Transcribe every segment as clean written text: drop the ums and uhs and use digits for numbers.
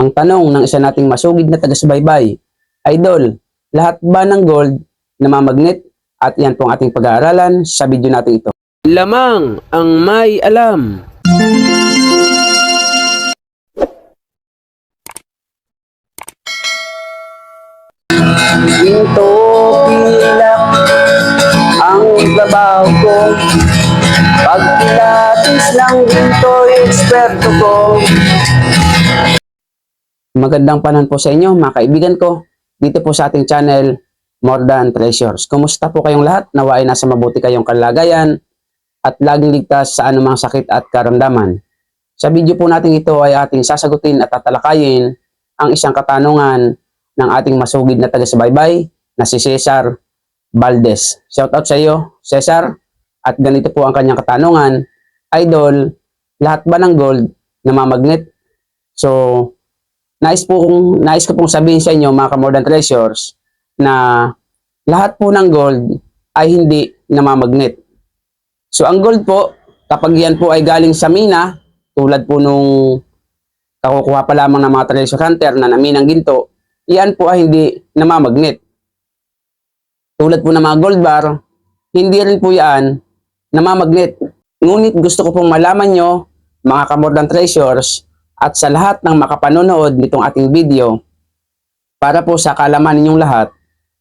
Ang tanong ng isa nating masugid na taga-subaybay, Idol, lahat ba ng gold namamagnet? At yan pong ating pag-aaralan sa video natin ito. Lamang ang may alam. Ginto pilak ang trabaho ko. Pag pilates ng ginto, eksperto ko. Magandang panahon po sa inyo mga kaibigan ko. Dito po sa ating channel, More Than Treasures. Kumusta po kayong lahat? Nawa ay nasa mabuti kayong kalagayan at laging ligtas sa anumang sakit at karamdaman. Sa video po natin ito ay ating sasagutin at tatalakayin ang isang katanungan ng ating masugid na taga-subaybay na si Cesar Valdez. Shout out sa iyo, Cesar. At ganito po ang kanyang katanungan. Idol, lahat ba ng gold namamagnet? So, nais ko pong sabihin sa inyo mga ka-More Than Treasures na lahat po ng gold ay hindi namamagnet. So, ang gold po, kapag yan po ay galing sa mina, tulad po nung kakukuha pa lamang ng mga treasure hunter na naminang ginto, iyan po ay hindi namamagnet. Tulad po ng mga gold bar, hindi rin po yan namamagnet. Ngunit gusto ko pong malaman nyo, mga ka-More Than Treasures, at sa lahat ng makapanonood nitong ating video, para po sa kaalaman ninyong lahat,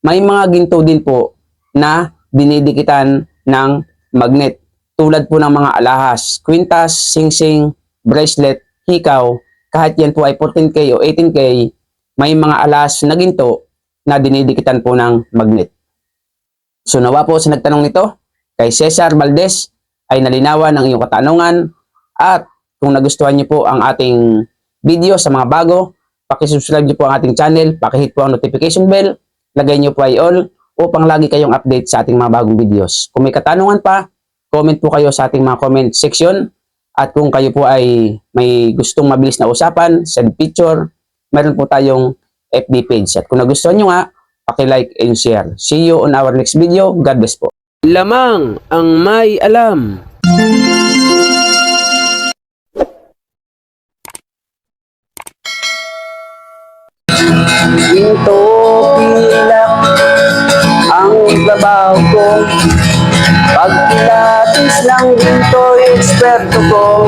may mga ginto din po na dinidikitan ng magnet. Tulad po ng mga alahas, kwintas, singsing, bracelet, hikaw, kahit yan po ay 14K o 18K, may mga alahas na ginto na dinidikitan po ng magnet. So nawa po sa nagtanong nito, kay Cesar Valdez, ay nalinawan ang iyong katanungan. At kung nagustuhan niyo po ang ating video sa mga bago, pakisubscribe niyo po ang ating channel, pakihit po ang notification bell, lagay niyo po ay all upang lagi kayong update sa ating mga bagong videos. Kung may katanungan pa, comment po kayo sa ating mga comment section. At kung kayo po ay may gustong mabilis na usapan, send picture, meron po tayong FB page. At kung nagustuhan niyo nga, paki-like and share. See you on our next video. God bless po. Lamang ang may alam. Ginto pilak ang trabaho ko. Pag pilates ng ginto, eksperto ko.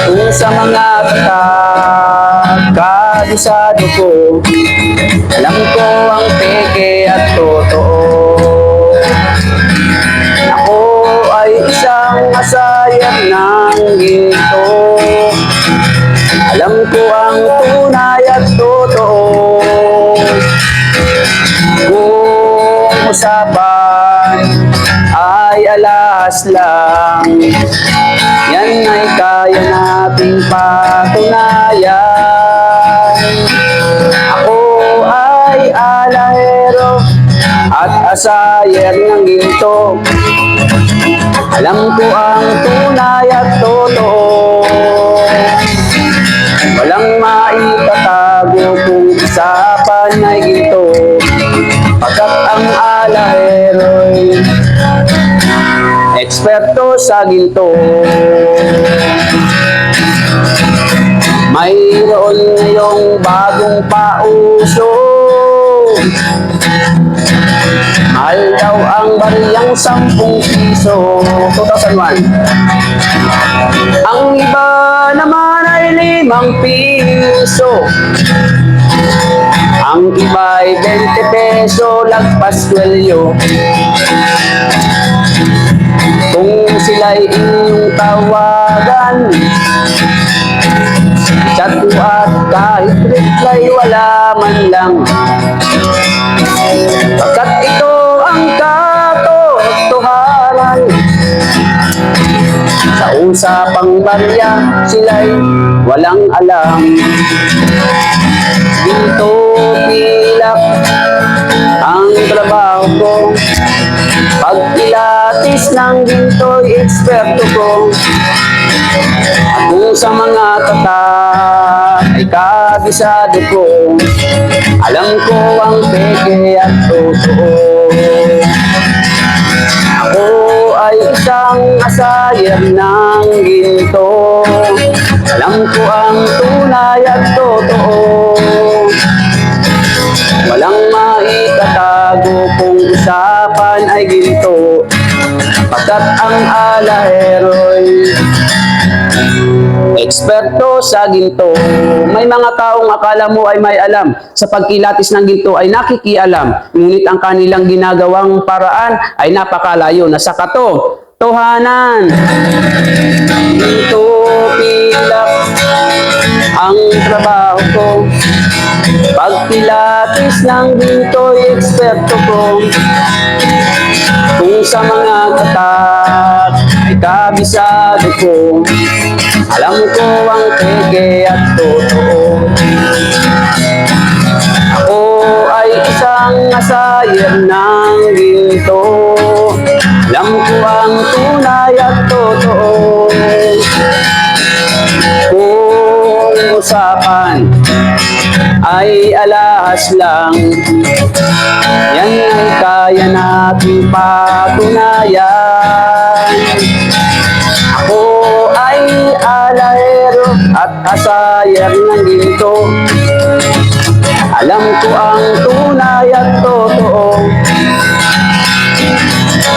Kung sa mga kabisado ko, alam ko ang peke at totoo. Ako ay isang masayang ng ginto. Alam ko ang tunay at totoo. Kung usapan ay alas lang, yan ay kaya nating patunayan. Ako ay alahero at asayer ng ginto. Alam ko ang tunay at totoo. Walang maitatago kung usapan ay ginto, pagkat ang alahero'y eksperto sa ginto. Mayroon ngayong bagong pauso, mahal daw ang bariyang 10 piso. 2001. Ang iba naman ay 5 piso. Ang iba ay 20 peso, lagpas kwelyo. Kung sila'y inyong tawagan, chat ko at kahit reply wala man lang. Pagkat ito ang katotohanan, sa usapang barya sila'y walang alam. Ginto pilak ang trabaho ko. Pag pilates ng ginto'y eksperto ko. At kung sa mga tatak ay kabisado ko, alam ko ang peke at totoo. Ako ay isang asayer ng ginto. Alam ko ang tunay at totoo, walang maitatago kung usapan ay ginto, pagkat ang alahero'y eksperto sa ginto. May mga taong akala mo ay may alam sa pagkilatis ng ginto ay nakikialam, ngunit ang kanilang ginagawang paraan ay napakalayo na sa katotohanan. Ginto pilak ang trabaho ko, pagpilatis ng ginto'y eksperto ko. Kung sa mga katak ay kabisado ko, alam ko ang peke at totoo. Ako ay isang asayer ng ginto, alam ko ang tunay at totoo. Kung usapan ay alahas lang, yan ay kaya nating patunayan. Ako ay alahero at asayer ng ginto, alam ko ang tunay at totoo.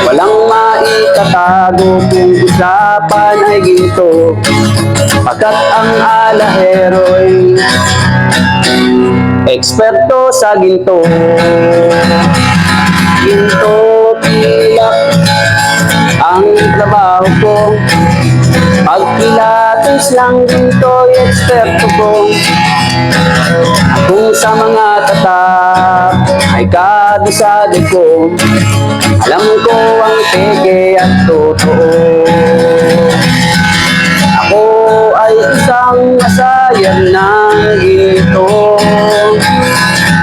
Walang maitatago kung usapan ay ginto, pagkat ang alahero'y eksperto sa ginto. Ginto pilak ang trabaho ko, pagpilatis ng ginto'y eksperto ko. Kung sa mga tatak ay kabisado ko, alam ko ang peke at totoo. Ako ay isang asayer ng ginto,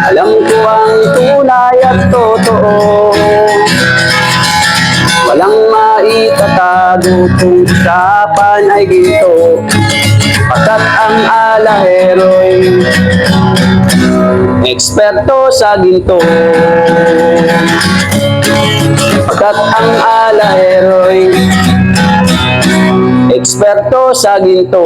alam ko ang tunay at totoo. Walang maitatago kung usapan ay ginto, pagkat ang alahero'y eksperto sa ginto. Pagkat ang alahero'y eksperto sa ginto.